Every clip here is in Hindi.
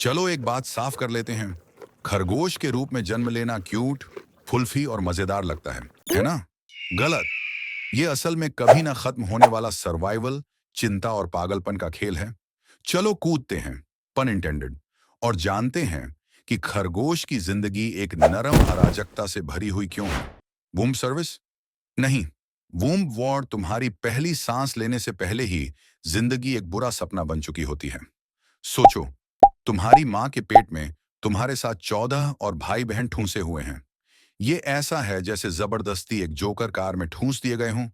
चलो एक बात साफ कर लेते हैं। खरगोश के रूप में जन्म लेना क्यूट, फुल्फी और मजेदार लगता है ना? गलत। ये असल में कभी ना खत्म होने वाला सर्वाइवल, चिंता और पागलपन का खेल है। चलो कूदते हैं, पन इंटेंडेड, और जानते हैं कि खरगोश की जिंदगी एक नरम अराजकता से भरी हुई क्यों है। Womb service? नहीं। वूम्ब वॉर तुम्हारी पहली सांस लेने से पहले ही जिंदगी एक बुरा सपना बन चुकी होती है। सोचो, तुम्हारी माँ के पेट में तुम्हारे साथ 14 और भाई बहन ठूंसे हुए हैं। ये ऐसा है जैसे जबरदस्ती एक जोकर कार में ठूंस दिए गए हों।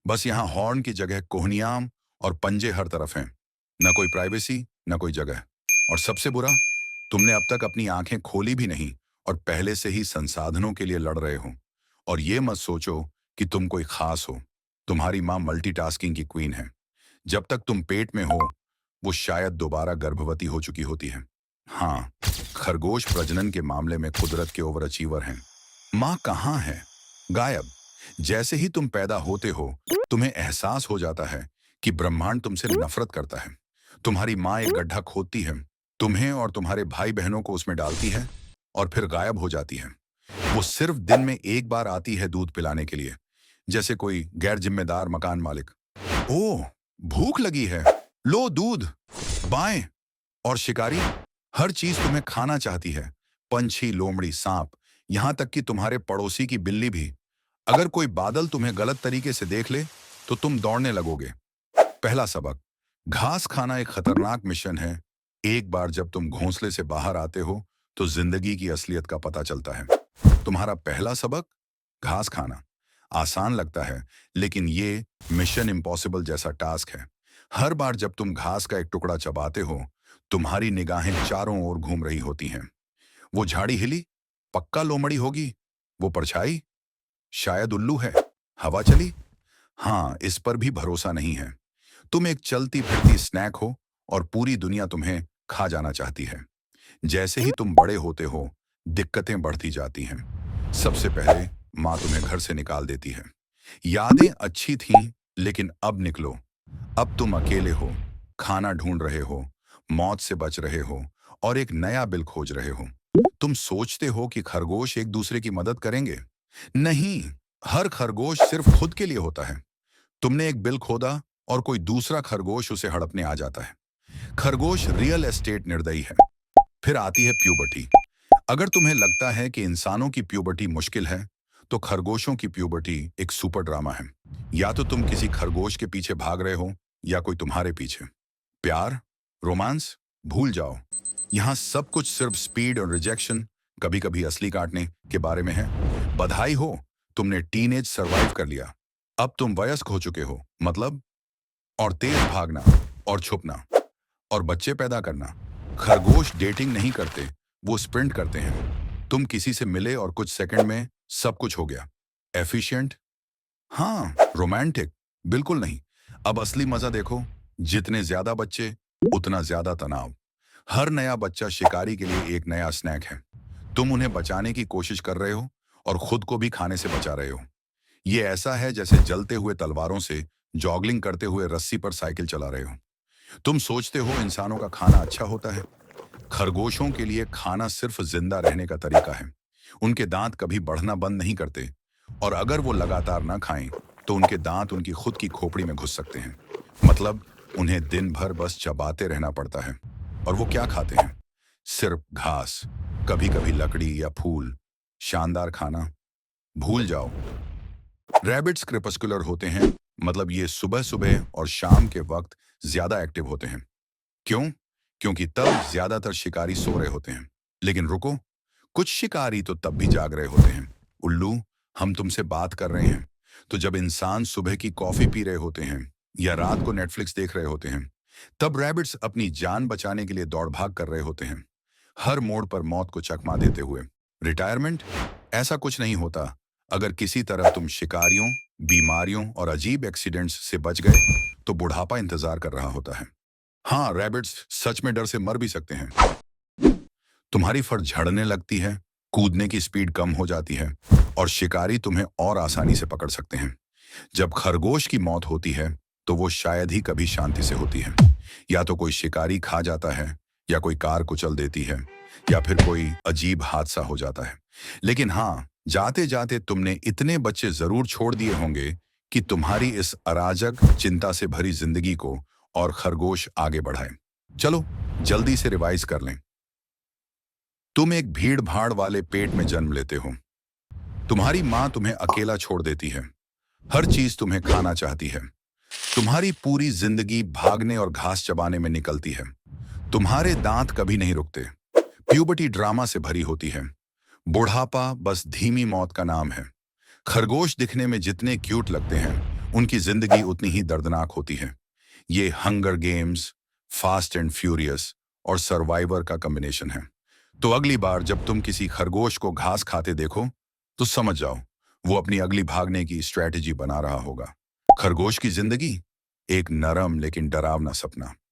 बस यहाँ हॉर्न की जगह कोहनियाम और पंजे हर तरफ हैं। न कोई प्राइवेसी, न कोई जगह। और सबसे बुरा, तुमने अब तक अपनी आंखें खोली भी नहीं और पहले से ही संसाधनों के लिए लड़ रहे हो। और ये मत सोचो कि तुम कोई खास हो। तुम्हारी माँ मल्टीटास्किंग की क्वीन है। जब तक तुम पेट में हो, वो शायद दोबारा गर्भवती हो चुकी होती है। हाँ, खरगोश प्रजनन के मामले में कुदरत के ओवर अचीवर हैं। माँ कहाँ है? गायब। जैसे ही तुम पैदा होते हो, तुम्हें एहसास हो जाता है कि ब्रह्मांड तुमसे नफरत करता है। तुम्हारी माँ एक गड्ढा खोदती है, तुम्हें और तुम्हारे भाई बहनों को उसमें डालती है और फिर गायब हो जाती है। वो सिर्फ दिन में एक बार आती है दूध पिलाने के लिए, जैसे कोई गैर जिम्मेदार मकान मालिक। ओह, भूख लगी है, लो दूध। बाएं। और शिकारी? हर चीज तुम्हें खाना चाहती है। पंछी, लोमड़ी, सांप, यहां तक कि तुम्हारे पड़ोसी की बिल्ली भी। अगर कोई बादल तुम्हें गलत तरीके से देख ले, तो तुम दौड़ने लगोगे। पहला सबक: घास खाना एक खतरनाक मिशन है। एक बार जब तुम घोंसले से बाहर आते हो, तो जिंदगी की असलियत का पता चलता है। तुम्हारा पहला सबक: घास खाना। आसान लगता है, लेकिन ये मिशन इम्पॉसिबल जैसा टास्क है। हर बार जब तुम घास का एक टुकड़ा चबाते हो, तुम्हारी निगाहें चारों ओर घूम रही होती हैं। वो झाड़ी हिली, पक्का लोमड़ी होगी। वो परछाई, शायद उल्लू है। हवा चली, हाँ, इस पर भी भरोसा नहीं है। तुम एक चलती फिरती स्नैक हो और पूरी दुनिया तुम्हें खा जाना चाहती है। जैसे ही तुम बड़े होते हो, दिक्कतें बढ़ती जाती हैं। सबसे पहले माँ तुम्हें घर से निकाल देती है। यादें अच्छी थीं, लेकिन अब निकलो। अब तुम अकेले हो, खाना ढूंढ रहे हो, मौत से बच रहे हो और एक नया बिल खोज रहे हो। तुम सोचते हो कि खरगोश एक दूसरे की मदद करेंगे। नहीं, हर खरगोश सिर्फ खुद के लिए होता है। तुमने एक बिल खोदा और कोई दूसरा खरगोश उसे हड़पने आ जाता है। खरगोश रियल एस्टेट निर्दयी है। फिर आती है प्यूबर्टी। अगर तुम्हें लगता है कि इंसानों की प्यूबर्टी मुश्किल है, तो खरगोशों की प्यूबर्टी एक सुपर ड्रामा है। या तो तुम किसी खरगोश के पीछे भाग रहे हो, या कोई तुम्हारे पीछे। प्यार, रोमांस, भूल जाओ। यहाँ सब कुछ सिर्फ स्पीड और रिजेक्शन, कभी कभी असली काटने के बारे में है। बधाई हो, तुमने टीनेज सरवाइव कर लिया। अब तुम वयस्क हो चुके हो, मतलब, और तेज भागना, और छुपना, और बच्चे पैदा करना। खरगोश डेटिंग नहीं करते, वो स्प्रिंट करते हैं। तुम किसी से मिले और कुछ सेकंड में सब कुछ हो गया। एफिशिएंट? हाँ। रोमांटिक? बिल्कुल नहीं। अब असली मजा देखो। जितने ज्यादा बच्चे, उतना ज्यादा तनाव। हर नया बच्चा शिकारी के लिए एक नया स्नैक है। तुम उन्हें बचाने की कोशिश कर रहे हो और खुद को भी खाने से बचा रहे हो। ये ऐसा है जैसे जलते हुए तलवारों से जॉगलिंग करते हुए रस्सी पर साइकिल चला रहे हो। तुम सोचते हो इंसानों का खाना अच्छा होता है। खरगोशों के लिए खाना सिर्फ जिंदा रहने का तरीका है। उनके दांत कभी बढ़ना बंद नहीं करते, और अगर वो लगातार ना खाएं, तो उनके दांत उनकी खुद की खोपड़ी में घुस सकते हैं। मतलब, उन्हें दिन भर बस चबाते रहना पड़ता है। और वो क्या खाते हैं? सिर्फ घास, कभी कभी लकड़ी या फूल। शानदार खाना? भूल जाओ। रैबिट्स क्रेपस्कुलर होते हैं, मतलब ये सुबह सुबह और शाम के वक्त ज्यादा एक्टिव होते हैं। क्यों? क्योंकि तब ज्यादातर शिकारी सो रहे होते हैं। लेकिन रुको, कुछ शिकारी तो तब भी जाग रहे होते हैं। उल्लू, हम तुमसे बात कर रहे हैं, तो जब इंसान सुबह की कॉफी पी रहे होते हैं या रात को नेटफ्लिक्स देख रहे होते हैं, तब रैबिट्स अपनी जान बचाने के लिए दौड़ भाग कर रहे होते हैं, हर मोड़ पर मौत को चकमा देते हुए। रिटायरमेंट? ऐसा कुछ नहीं होता। अगर किसी तरह तुम शिकारियों, बीमारियों और अजीब एक्सीडेंट्स से बच गए, तो बुढ़ापा इंतजार कर रहा होता है। हाँ, रैबिट्स सच में डर से मर भी सकते हैं। तुम्हारी फर झड़ने लगती है, कूदने की स्पीड कम हो जाती है, और शिकारी तुम्हें और आसानी से पकड़ सकते हैं। जब खरगोश की मौत होती है, तो वो शायद ही कभी शांति से होती है। या तो कोई शिकारी खा जाता है, या कोई कार कुचल देती है या फिर कोई अजीब हादसा हो जाता है। लेकिन हाँ, जाते जाते तुमने इतने बच्चे जरूर छोड़ दिए होंगे कि तुम्हारी इस अराजक चिंता से भरी जिंदगी को और खरगोश आगे बढ़ाए। चलो जल्दी से रिवाइज कर लें। तुम एक भीड़ भाड़ वाले पेट में जन्म लेते हो। तुम्हारी माँ तुम्हें अकेला छोड़ देती है। हर चीज तुम्हें खाना चाहती है। तुम्हारी पूरी जिंदगी भागने और घास चबाने में निकलती है। तुम्हारे दांत कभी नहीं रुकते। प्यूबर्टी ड्रामा से भरी होती है। बुढ़ापा बस धीमी मौत का नाम है। खरगोश दिखने में जितने क्यूट लगते हैं, उनकी जिंदगी उतनी ही दर्दनाक होती है। ये hunger games, fast and furious और सर्वाइवर का कॉम्बिनेशन है। तो अगली बार जब तुम किसी खरगोश को घास खाते देखो, तो समझ जाओ वो अपनी अगली भागने की स्ट्रैटेजी बना रहा होगा। खरगोश की जिंदगी एक नरम लेकिन डरावना सपना।